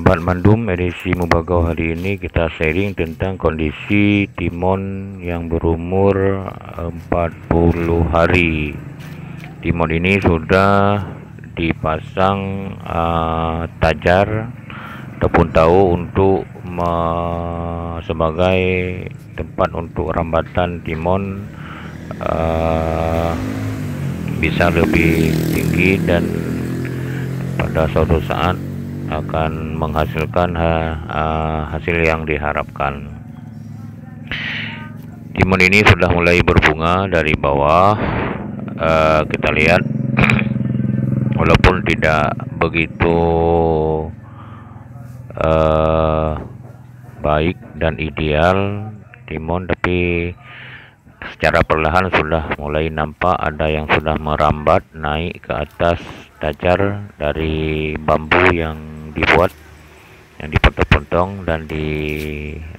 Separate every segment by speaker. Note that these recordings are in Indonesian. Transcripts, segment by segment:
Speaker 1: Sobat Mandum, edisi Mubagau hari ini kita sharing tentang kondisi timun yang berumur 40 hari. Timun ini sudah dipasang tajar ataupun tahu untuk sebagai tempat untuk rambatan timun bisa lebih tinggi dan pada suatu saat akan menghasilkan hasil yang diharapkan. Timun ini sudah mulai berbunga dari bawah. Kita lihat walaupun tidak begitu baik dan ideal timun, tapi secara perlahan sudah mulai nampak ada yang sudah merambat naik ke atas tajar dari bambu yang dibuat, yang dipotong-potong dan dipasang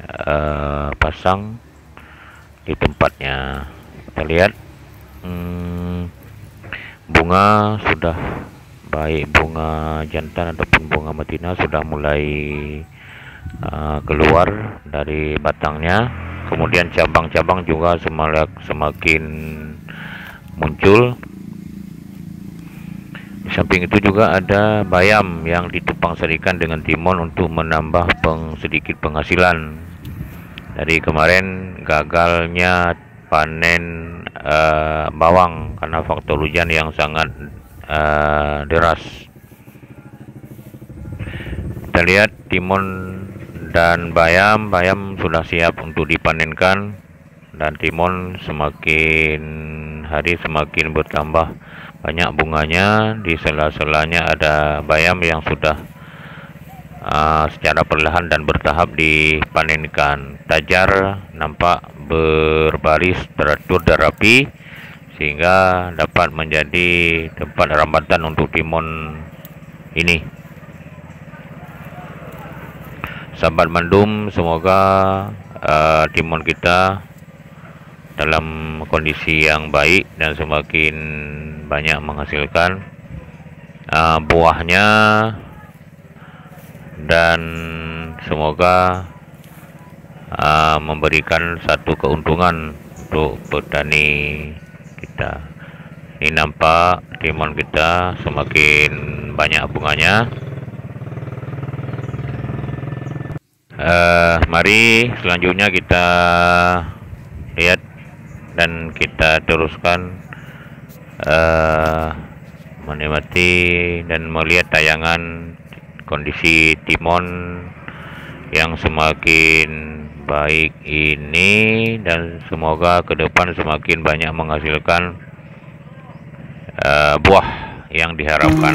Speaker 1: di tempatnya. Kita lihat bunga sudah baik, bunga jantan ataupun bunga betina sudah mulai keluar dari batangnya. Kemudian cabang-cabang juga semakin muncul. Di samping itu juga ada bayam yang ditupang serikan dengan timun untuk menambah sedikit penghasilan. Dari kemarin gagalnya panen bawang karena faktor hujan yang sangat deras. Kita lihat timun dan bayam sudah siap untuk dipanenkan, dan timun semakin hari semakin bertambah banyak bunganya. Di sela-selanya ada bayam yang sudah secara perlahan dan bertahap dipanenkan. Tajar nampak berbaris teratur dan rapi sehingga dapat menjadi tempat rambatan untuk timun ini. Sahabat Mandum, semoga timun kita dalam kondisi yang baik dan semakin banyak menghasilkan buahnya, dan semoga memberikan satu keuntungan untuk petani kita. Ini nampak timun kita semakin banyak bunganya. Mari selanjutnya kita lihat dan kita teruskan menikmati dan melihat tayangan kondisi timun yang semakin baik ini, dan semoga ke depan semakin banyak menghasilkan buah yang diharapkan.